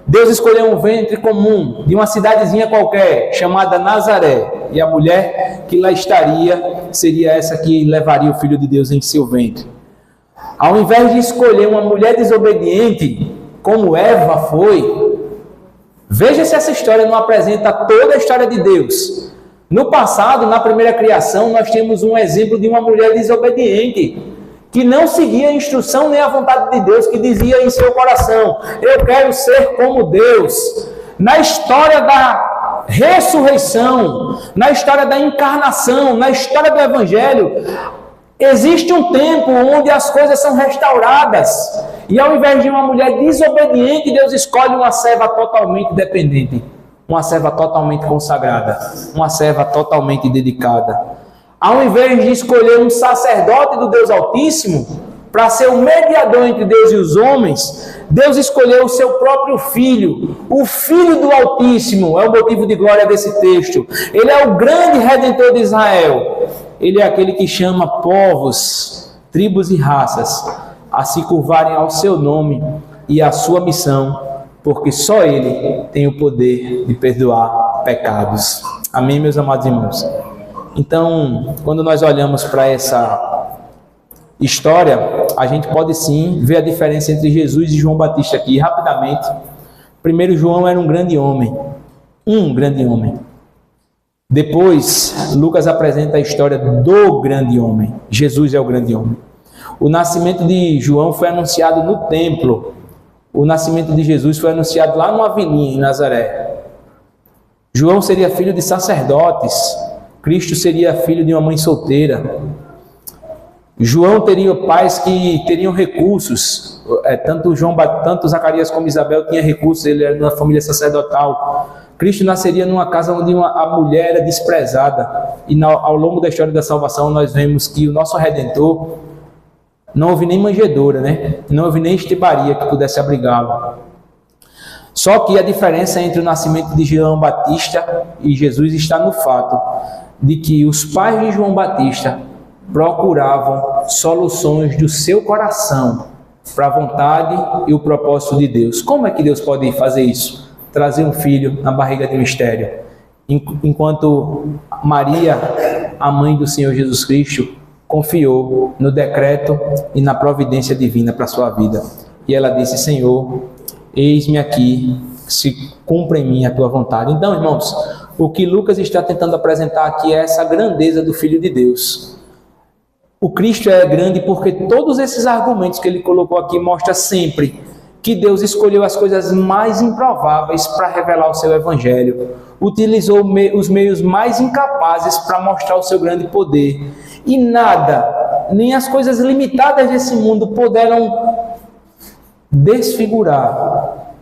Deus escolheu um ventre comum, de uma cidadezinha qualquer, chamada Nazaré, e a mulher que lá estaria, seria essa que levaria o Filho de Deus em seu ventre. Ao invés de escolher uma mulher desobediente, como Eva foi, veja se essa história não apresenta toda a história de Deus. No passado, na primeira criação, nós temos um exemplo de uma mulher desobediente, que não seguia a instrução nem a vontade de Deus, que dizia em seu coração: eu quero ser como Deus. Na história da ressurreição, na história da encarnação, na história do Evangelho, existe um tempo onde as coisas são restauradas. E ao invés de uma mulher desobediente, Deus escolhe uma serva totalmente dependente, uma serva totalmente consagrada, uma serva totalmente dedicada. Ao invés de escolher um sacerdote do Deus Altíssimo para ser o mediador entre Deus e os homens, Deus escolheu o seu próprio Filho, o Filho do Altíssimo, é o motivo de glória desse texto. Ele é o grande Redentor de Israel. Ele é aquele que chama povos, tribos e raças a se curvarem ao seu nome e à sua missão, porque só Ele tem o poder de perdoar pecados. Amém, meus amados irmãos? Então, quando nós olhamos para essa história, a gente pode sim ver a diferença entre Jesus e João Batista aqui, rapidamente. Primeiro, João era um grande homem. Depois, Lucas apresenta a história do grande homem. Jesus é o grande homem. O nascimento de João foi anunciado no templo. O nascimento de Jesus foi anunciado lá numa vilinha em Nazaré. João seria filho de sacerdotes. Cristo seria filho de uma mãe solteira. João teria pais que teriam recursos. Tanto Zacarias como Isabel tinham recursos. Ele era de uma família sacerdotal. Cristo nasceria numa casa onde a mulher era desprezada. E ao longo da história da salvação nós vemos que o nosso Redentor não houve nem manjedoura, né? Não houve nem estebaria que pudesse abrigá-lo. Só que a diferença entre o nascimento de João Batista e Jesus está no fato de que os pais de João Batista procuravam soluções do seu coração para a vontade e o propósito de Deus. Como é que Deus pode fazer isso? Trazer um filho na barriga de mistério. Enquanto Maria, a mãe do Senhor Jesus Cristo, confiou no decreto e na providência divina para a sua vida. E ela disse: Senhor, eis-me aqui, se cumpra em mim a tua vontade. Então, irmãos, o que Lucas está tentando apresentar aqui é essa grandeza do Filho de Deus. O Cristo é grande porque todos esses argumentos que ele colocou aqui mostram sempre que Deus escolheu as coisas mais improváveis para revelar o seu evangelho. Utilizou os meios mais incapazes para mostrar o seu grande poder. E nada, nem as coisas limitadas desse mundo puderam desfigurar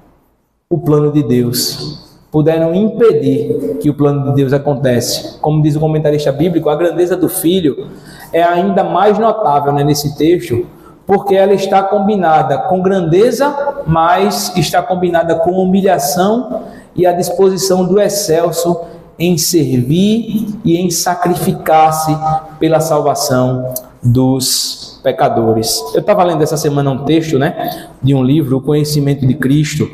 o plano de Deus. Puderam impedir que o plano de Deus acontece. Como diz o comentarista bíblico, a grandeza do Filho é ainda mais notável, né, nesse texto, porque ela está combinada com grandeza, mas está combinada com humilhação e a disposição do excelso em servir e em sacrificar-se pela salvação dos pecadores. Eu estava lendo essa semana um texto, né, de um livro, O Conhecimento de Cristo,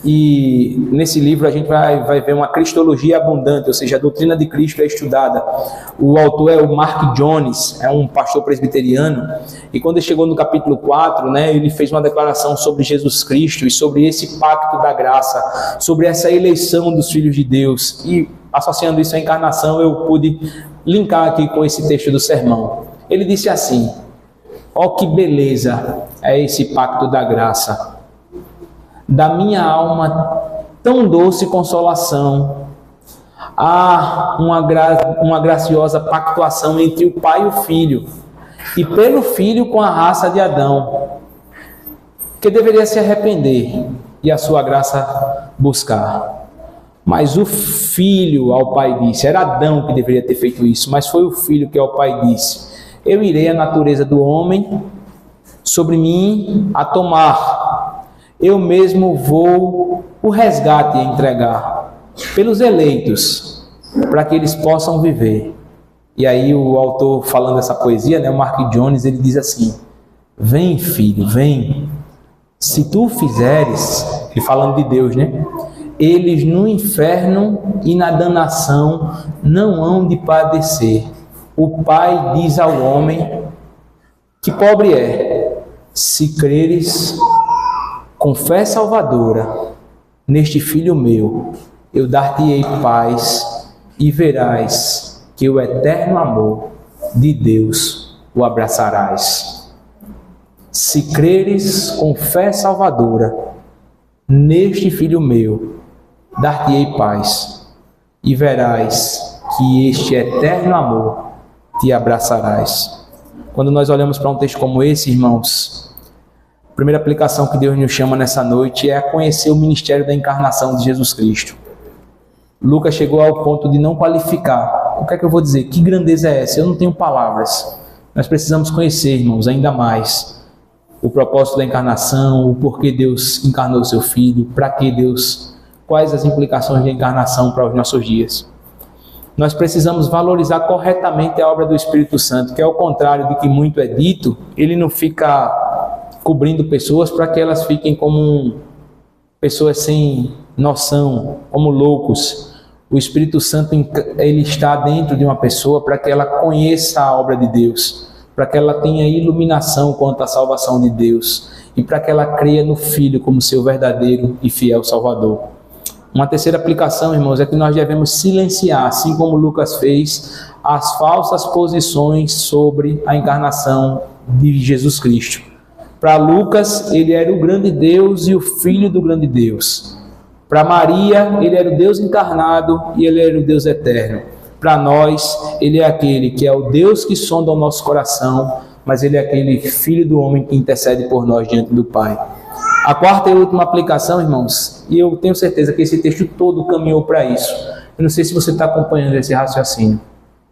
e nesse livro a gente vai ver uma cristologia abundante, ou seja, a doutrina de Cristo é estudada. O autor é o Mark Jones, é um pastor presbiteriano, e quando ele chegou no capítulo 4, né, ele fez uma declaração sobre Jesus Cristo e sobre esse pacto da graça, sobre essa eleição dos filhos de Deus, e associando isso à encarnação, eu pude linkar aqui com esse texto do sermão. Ele disse assim: ó, que beleza é esse pacto da graça! Da minha alma tão doce consolação, há uma graciosa pactuação entre o Pai e o Filho, e pelo Filho com a raça de Adão, que deveria se arrepender e a sua graça buscar. Mas o Filho ao Pai disse, era Adão que deveria ter feito isso, mas foi o Filho que ao Pai disse: eu irei a natureza do homem sobre mim a tomar, eu mesmo vou o resgate entregar pelos eleitos, para que eles possam viver. E aí o autor falando essa poesia, né, o Mark Jones, ele diz assim: vem, filho, vem, se tu fizeres, e falando de Deus, né, eles no inferno e na danação não hão de padecer. O Pai diz ao homem que pobre é, se creres com fé salvadora neste filho meu, eu dar-te-ei paz e verás que o eterno amor de Deus o abraçarás. Se creres com fé salvadora neste filho meu, dar-te-ei paz e verás que este eterno amor te abraçarás. Quando nós olhamos para um texto como esse, irmãos, a primeira aplicação que Deus nos chama nessa noite é a conhecer o ministério da encarnação de Jesus Cristo. Lucas chegou ao ponto de não qualificar. O que é que eu vou dizer? Que grandeza é essa? Eu não tenho palavras. Nós precisamos conhecer, irmãos, ainda mais o propósito da encarnação, o porquê Deus encarnou seu Filho, para que Deus, quais as implicações da encarnação para os nossos dias. Nós precisamos valorizar corretamente a obra do Espírito Santo, que ao contrário de que muito é dito, ele não fica cobrindo pessoas para que elas fiquem como pessoas sem noção, como loucos. O Espírito Santo, ele está dentro de uma pessoa para que ela conheça a obra de Deus, para que ela tenha iluminação quanto à salvação de Deus e para que ela creia no Filho como seu verdadeiro e fiel Salvador. Uma terceira aplicação, irmãos, é que nós devemos silenciar, assim como Lucas fez, as falsas posições sobre a encarnação de Jesus Cristo. Para Lucas, ele era o grande Deus e o Filho do grande Deus. Para Maria, ele era o Deus encarnado e ele era o Deus eterno. Para nós, ele é aquele que é o Deus que sonda o nosso coração, mas ele é aquele Filho do homem que intercede por nós diante do Pai. A quarta e última aplicação, irmãos, e eu tenho certeza que esse texto todo caminhou para isso. Eu não sei se você está acompanhando esse raciocínio,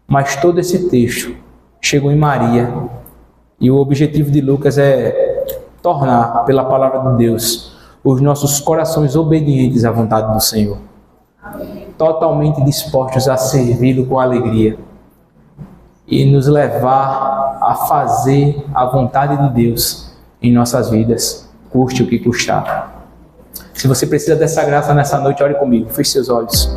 mas todo esse texto chegou em Maria e o objetivo de Lucas é tornar, pela palavra de Deus, os nossos corações obedientes à vontade do Senhor, totalmente dispostos a servi-lo com alegria e nos levar a fazer a vontade de Deus em nossas vidas, custe o que custar. Se você precisa dessa graça nessa noite, ore comigo, feche seus olhos.